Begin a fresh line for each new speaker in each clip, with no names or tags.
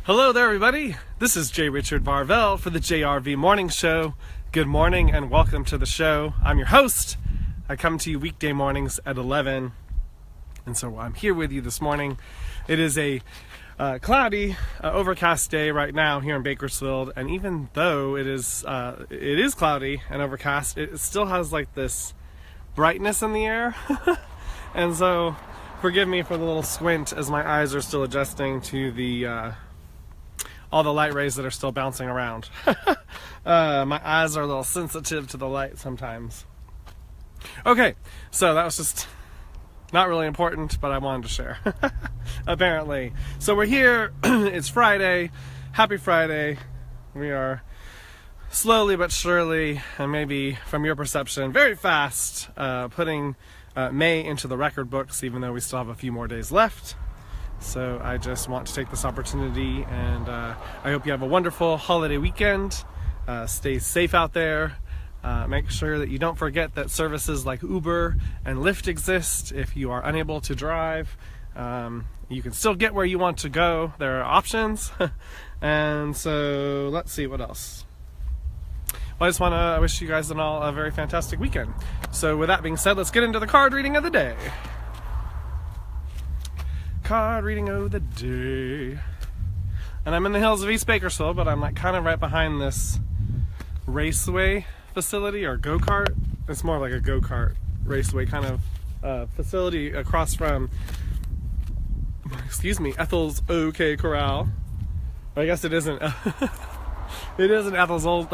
Hello there, everybody. This is J. Richard Varvel for the JRV Morning Show. Good morning and welcome to the show. I'm your host. I come to you weekday mornings at 11, and so I'm here with you this morning. It is a cloudy, overcast day right now here in Bakersfield, and even though it is cloudy and overcast, it still has like this brightness in the air, and so forgive me for the little squint as my eyes are still adjusting to the all the light rays that are still bouncing around. My eyes are a little sensitive to the light sometimes. Okay, so that was just not really important, but I wanted to share. Apparently. So we're here, it's Friday, happy Friday. We are slowly but surely, and maybe from your perception, very fast, putting May into the record books, even though we still have a few more days left. So I just want to take this opportunity, and I hope you have a wonderful holiday weekend. Stay safe out there. Make sure that you don't forget that services like Uber and Lyft exist. If you are unable to drive, you can still get where you want to go. There are options. And so let's see what else. Well, I just want to wish you guys all a very fantastic weekend. So with that being said, let's get into the card reading of the day. Card reading of the day. And I'm in the hills of East Bakersfield, but I'm like kind of right behind this raceway facility or go-kart. It's more like a go-kart raceway kind of facility across from, excuse me, Ethel's OK Corral. I guess it isn't. It isn't Ethel's old.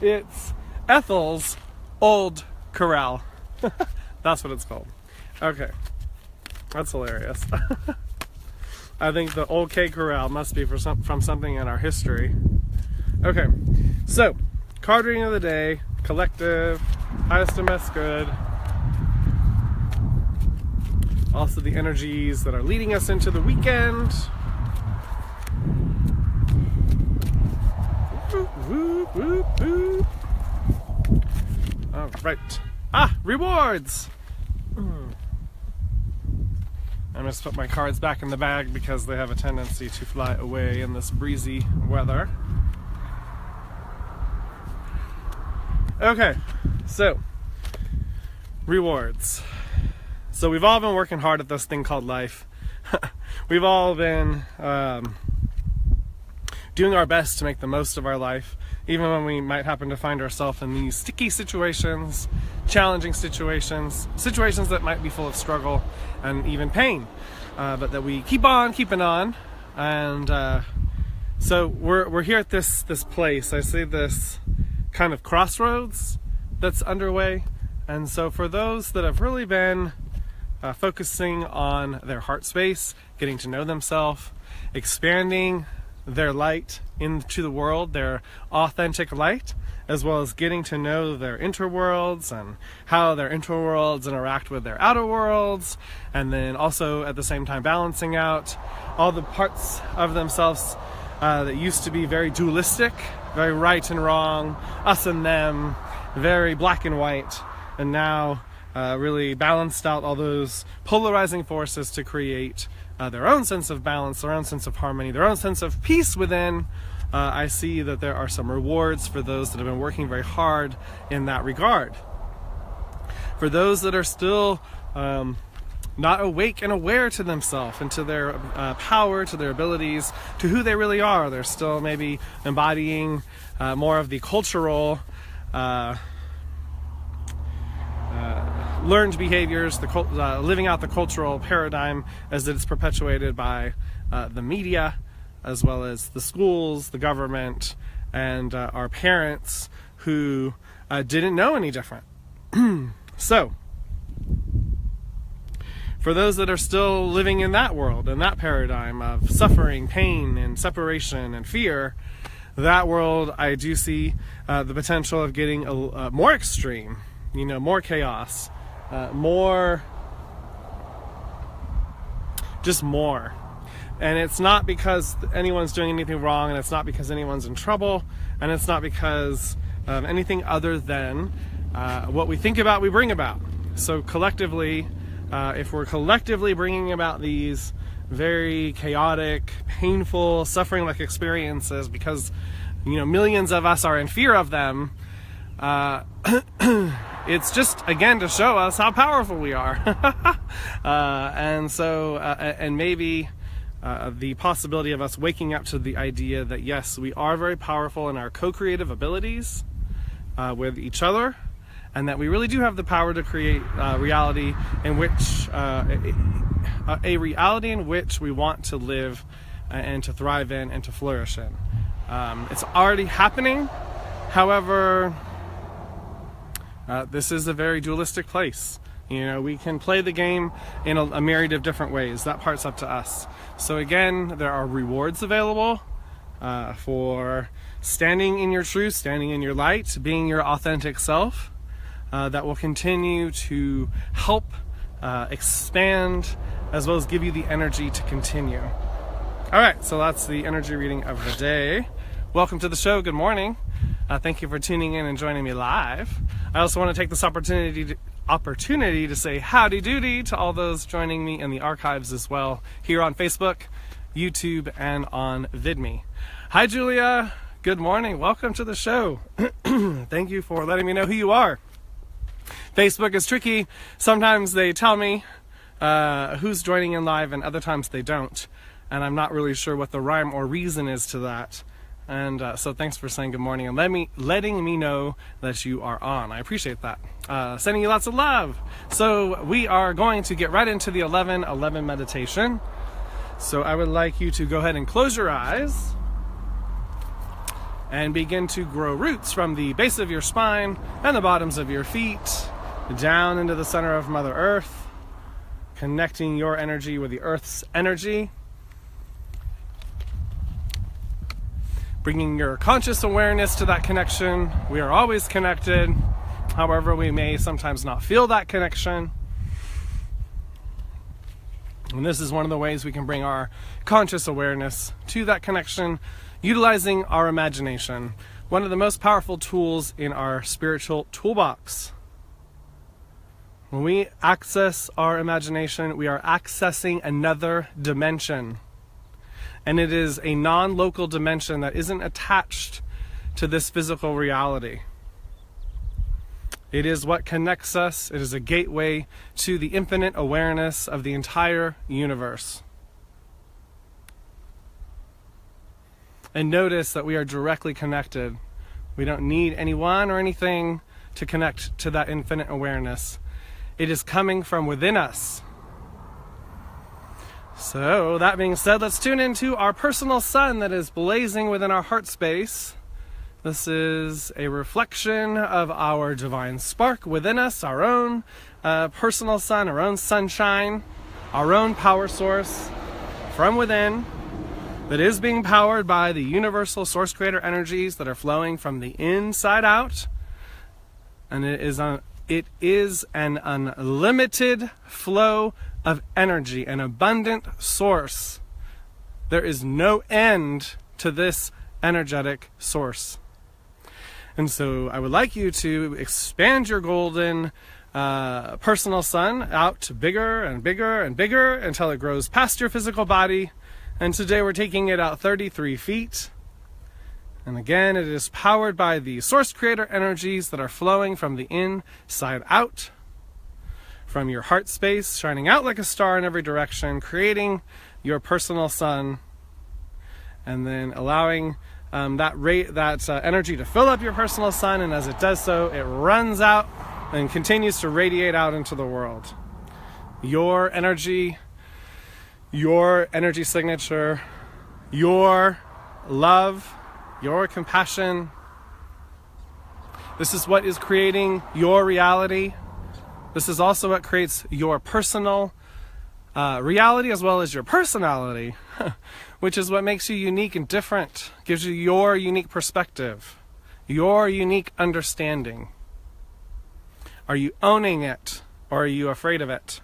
It's Ethel's Old Corral. That's what it's called. Okay. That's hilarious. I think the Old K Corral must be from something in our history. Okay, so card reading of the day, collective, highest and best good. Also the energies that are leading us into the weekend. Whoop, whoop, whoop. All right. Rewards. I'm going to put my cards back in the bag because they have a tendency to fly away in this breezy weather. Okay, so rewards. So we've all been working hard at this thing called life. We've all been doing our best to make the most of our life, even when we might happen to find ourselves in these sticky situations, challenging situations that might be full of struggle and even pain, but that we keep on keeping on. And so we're here at this place. I see this kind of crossroads that's underway, and so for those that have really been focusing on their heart space, getting to know themselves, expanding their light into the world, their authentic light, as well as getting to know their interworlds and how their interworlds interact with their outer worlds, and then also at the same time balancing out all the parts of themselves that used to be very dualistic, very right and wrong, us and them, very black and white, and now really balanced out all those polarizing forces to create their own sense of balance, their own sense of harmony, their own sense of peace within. I see that there are some rewards for those that have been working very hard in that regard. For those that are still not awake and aware to themselves and to their power, to their abilities, to who they really are, they're still maybe embodying more of the cultural learned behaviors, living out the cultural paradigm as it is perpetuated by the media, as well as the schools, the government, and our parents who didn't know any different. So, for those that are still living in that world, in that paradigm of suffering, pain, and separation, and fear, that world I do see the potential of getting more extreme, more chaos, just more. And it's not because anyone's doing anything wrong, and it's not because anyone's in trouble, and it's not because of anything other than what we think about, we bring about. So collectively, if we're collectively bringing about these very chaotic, painful, suffering-like experiences because, millions of us are in fear of them, it's just, again, to show us how powerful we are. And maybe the possibility of us waking up to the idea that, yes, we are very powerful in our co-creative abilities with each other, and that we really do have the power to create reality in which a reality in which we want to live and to thrive in and to flourish in. It's already happening. However, this is a very dualistic place. We can play the game in a myriad of different ways. That part's up to us. So again, there are rewards available for standing in your truth, standing in your light, being your authentic self. That will continue to help expand as well as give you the energy to continue. All right, so that's the energy reading of the day. Welcome to the show. Good morning. Thank you for tuning in and joining me live. I also want to take this opportunity to say howdy doody to all those joining me in the archives as well, here on Facebook, YouTube, and on VidMe. Hi, Julia. Good morning. Welcome to the show. Thank you for letting me know who you are. Facebook is tricky. Sometimes they tell me who's joining in live, and other times they don't. And I'm not really sure what the rhyme or reason is to that. And so thanks for saying good morning and letting me know that you are on. I appreciate that. Sending you lots of love. So we are going to get right into the 11:11 meditation. So I would like you to go ahead and close your eyes and begin to grow roots from the base of your spine and the bottoms of your feet down into the center of Mother Earth, connecting your energy with the Earth's energy, bringing your conscious awareness to that connection. We are always connected. However, we may sometimes not feel that connection. And this is one of the ways we can bring our conscious awareness to that connection, utilizing our imagination, one of the most powerful tools in our spiritual toolbox. When we access our imagination, we are accessing another dimension. And it is a non-local dimension that isn't attached to this physical reality. It is what connects us. It is a gateway to the infinite awareness of the entire universe. And notice that we are directly connected. We don't need anyone or anything to connect to that infinite awareness. It is coming from within us. So, that being said, let's tune into our personal sun that is blazing within our heart space. This is a reflection of our divine spark within us, our own personal sun, our own sunshine, our own power source from within that is being powered by the universal source creator energies that are flowing from the inside out. And it is an unlimited flow of energy, an abundant source. There is no end to this energetic source. And so I would like you to expand your golden personal sun out to bigger and bigger and bigger until it grows past your physical body. And today we're taking it out 33 feet. And again, it is powered by the source creator energies that are flowing from the inside out, from your heart space, shining out like a star in every direction, creating your personal sun, and then allowing that energy to fill up your personal sun. And as it does so, it runs out and continues to radiate out into the world. Your energy signature, your love, your compassion. This is what is creating your reality. This is also what creates your personal reality as well as your personality, which is what makes you unique and different, gives you your unique perspective, your unique understanding. Are you owning it, or are you afraid of it?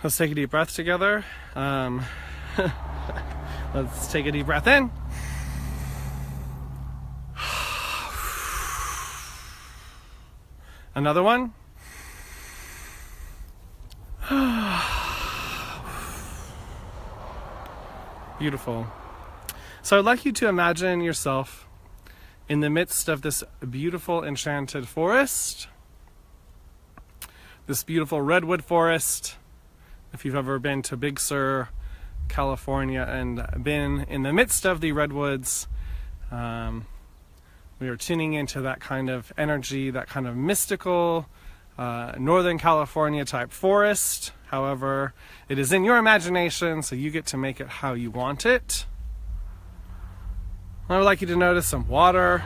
Let's take a deep breath together. Let's take a deep breath in. Another one. Beautiful. So I'd like you to imagine yourself in the midst of this beautiful enchanted forest, this beautiful redwood forest. If you've ever been to Big Sur, California, and been in the midst of the redwoods, we are tuning into that kind of energy, that kind of mystical Northern California type forest. However, it is in your imagination, so you get to make it how you want it. I would like you to notice some water,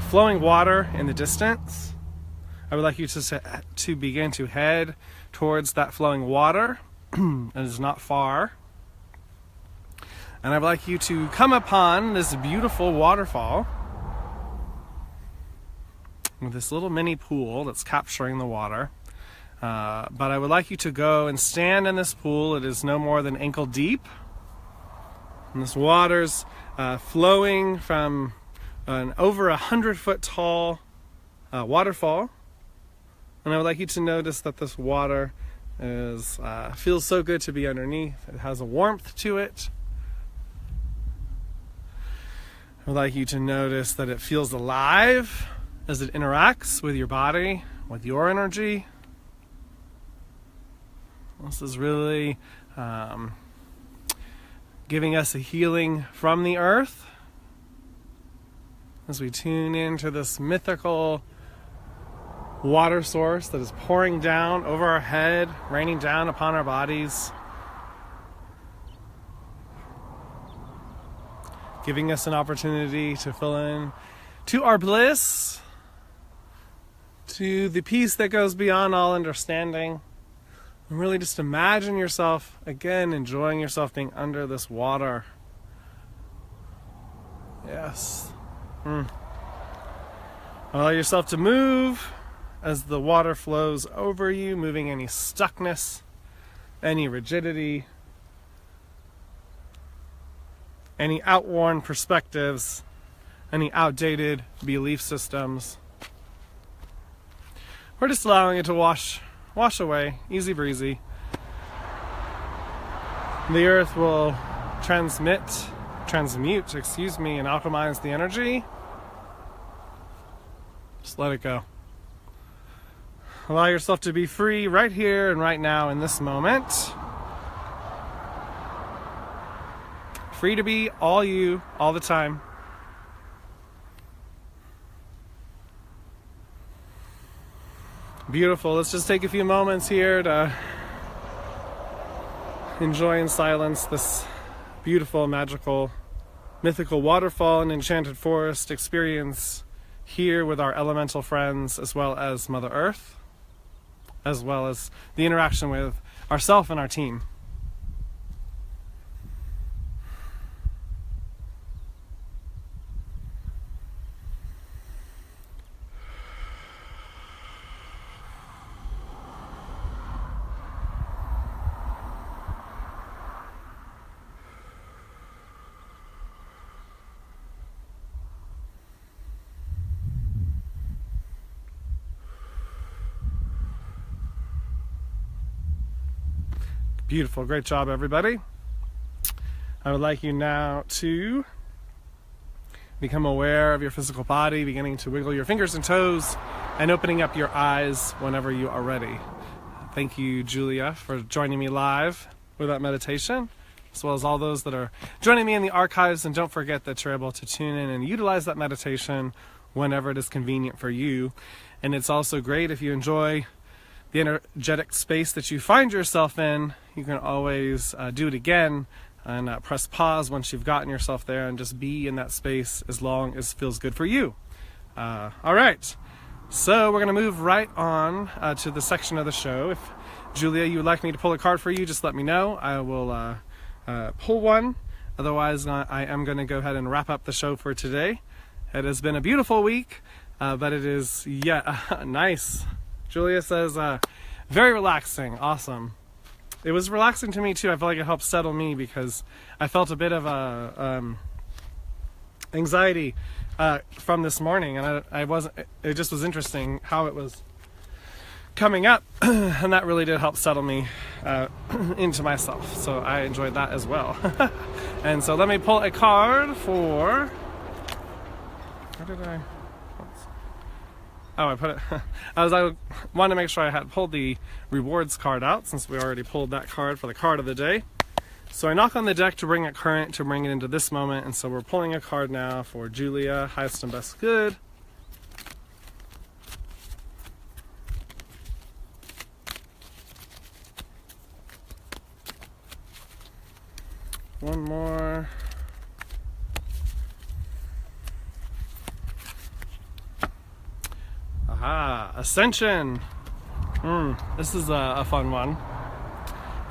flowing water in the distance. I would like you to begin to head towards that flowing water. It is not far. And I would like you to come upon this beautiful waterfall with this little mini pool that's capturing the water. But I would like you to go and stand in this pool. It is no more than ankle deep. And this water's flowing from an over 100-foot tall waterfall. And I would like you to notice that this water feels so good to be underneath. It has a warmth to it. I would like you to notice that it feels alive as it interacts with your body, with your energy. This is really giving us a healing from the earth as we tune into this mythical water source that is pouring down over our head, raining down upon our bodies, giving us an opportunity to fill in to our bliss, to the peace that goes beyond all understanding. And really just imagine yourself, again, enjoying yourself being under this water. Yes. Allow yourself to move as the water flows over you, moving any stuckness, any rigidity, any outworn perspectives, any outdated belief systems. We're just allowing it to wash away, easy breezy. The earth will transmute, and alchemize the energy. Just let it go. Allow yourself to be free right here and right now in this moment. Free to be all you, all the time. Beautiful. Let's just take a few moments here to enjoy in silence this beautiful, magical, mythical waterfall and enchanted forest experience here with our elemental friends, as well as Mother Earth, as well as the interaction with ourselves and our team. Beautiful. Great job, everybody. I would like you now to become aware of your physical body, beginning to wiggle your fingers and toes, and opening up your eyes whenever you are ready. Thank you, Julia, for joining me live with that meditation, as well as all those that are joining me in the archives. And don't forget that you're able to tune in and utilize that meditation whenever it is convenient for you. And it's also great if you enjoy the energetic space that you find yourself in. You can always do it again and press pause once you've gotten yourself there, and just be in that space as long as it feels good for you. All right, so we're going to move right on to the section of the show. If Julia, you would like me to pull a card for you, just let me know. I will pull one. Otherwise, I am going to go ahead and wrap up the show for today. It has been a beautiful week, but it is nice. Julia says, very relaxing. Awesome. It was relaxing to me too. I feel like it helped settle me because I felt a bit of anxiety from this morning, and I wasn't. It just was interesting how it was coming up, and that really did help settle me into myself. So I enjoyed that as well. And so let me pull a card for. Where did I? Oh, I put it. I wanted to make sure I had pulled the rewards card out, since we already pulled that card for the card of the day. So I knock on the deck to bring it current, to bring it into this moment, and so we're pulling a card now for Julia, highest and best good. One more. Aha, Ascension. This is a fun one.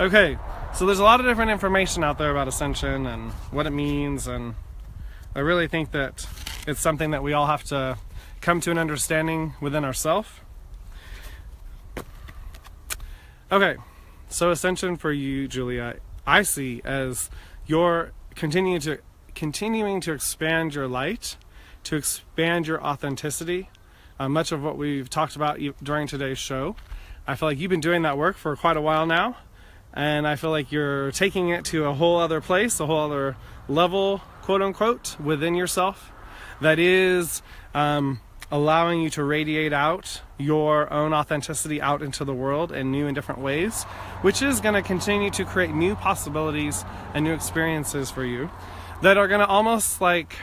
Okay, so there's a lot of different information out there about Ascension and what it means, and I really think that it's something that we all have to come to an understanding within ourselves. Okay, so Ascension for you, Julia, I see as you're continuing to expand your light, to expand your authenticity. Much of what we've talked about during today's show, I feel like you've been doing that work for quite a while now, and I feel like you're taking it to a whole other place, a whole other level, quote unquote, within yourself, that is allowing you to radiate out your own authenticity out into the world in new and different ways, which is going to continue to create new possibilities and new experiences for you that are going to almost like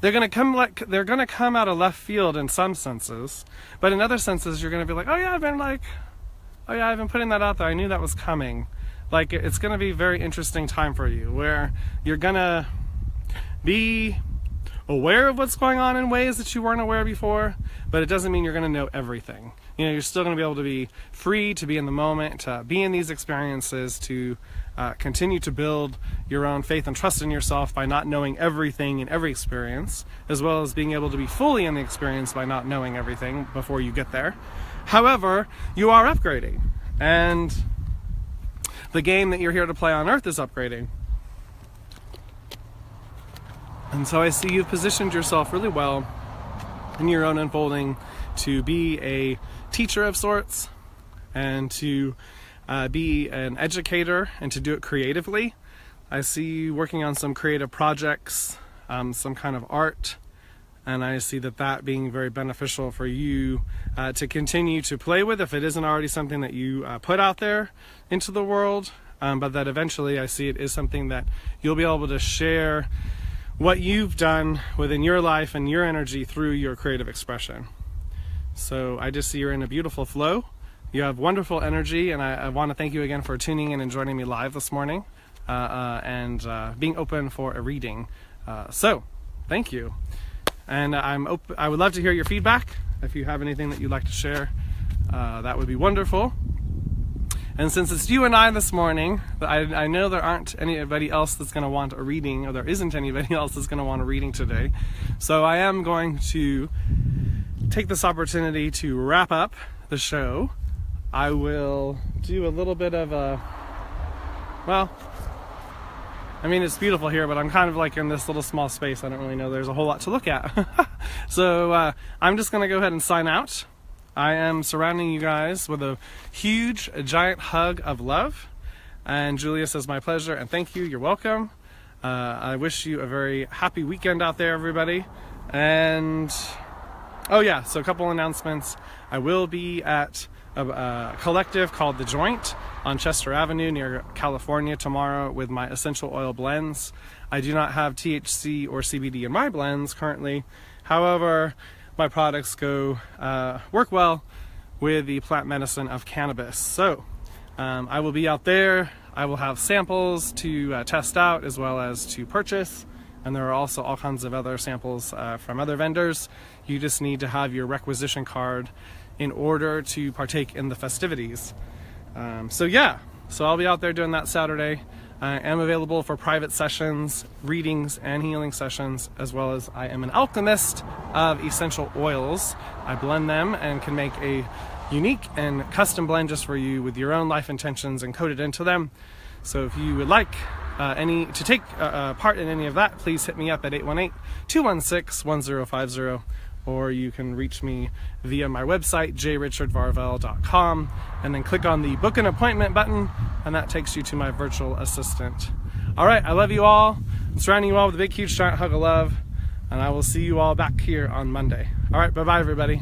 they're going to come out of left field in some senses, but in other senses you're going to be like, oh yeah, I've been putting that out there. I knew that was coming. Like, it's going to be a very interesting time for you, where you're going to be aware of what's going on in ways that you weren't aware before, but it doesn't mean you're going to know everything. You know, you're still going to be able to be free to be in the moment, to be in these experiences, to continue to build your own faith and trust in yourself by not knowing everything in every experience, as well as being able to be fully in the experience by not knowing everything before you get there. However, you are upgrading, and the game that you're here to play on Earth is upgrading. And so I see you've positioned yourself really well in your own unfolding to be a teacher of sorts, and to be an educator, and to do it creatively. I see you working on some creative projects, some kind of art, and I see that being very beneficial for you to continue to play with, if it isn't already something that you put out there into the world, but that eventually I see it is something that you'll be able to share what you've done within your life and your energy through your creative expression. So I just see you're in a beautiful flow. You have wonderful energy, and I want to thank you again for tuning in and joining me live this morning, and being open for a reading. So thank you. And I would love to hear your feedback. If you have anything that you'd like to share, that would be wonderful. And since it's you and I this morning, I know there aren't anybody else that's going to want a reading, or there isn't anybody else that's going to want a reading today. So I am going to take this opportunity to wrap up the show. I will do a little bit of it's beautiful here, but I'm kind of like in this little small space. I don't really know there's a whole lot to look at. So I'm just going to go ahead and sign out. I am surrounding you guys with a giant hug of love. And Julia says, my pleasure, and thank you. You're welcome. I wish you a very happy weekend out there, everybody. And, oh yeah, so a couple announcements. I will be at a collective called The Joint on Chester Avenue near California tomorrow with my essential oil blends. I do not have THC or CBD in my blends currently. However, my products work well with the plant medicine of cannabis. So I will be out there. I will have samples to test out as well as to purchase. And there are also all kinds of other samples from other vendors. You just need to have your requisition card in order to partake in the festivities. So I'll be out there doing that Saturday. I am available for private sessions, readings, and healing sessions, as well as I am an alchemist of essential oils. I blend them and can make a unique and custom blend just for you with your own life intentions encoded into them. So if you would like to take part in any of that, please hit me up at 818-216-1050, or you can reach me via my website, jrichardvarvel.com, and then click on the book an appointment button, and that takes you to my virtual assistant. All right, I love you all. I'm surrounding you all with a big, huge, giant hug of love, and I will see you all back here on Monday. All right, bye-bye, everybody.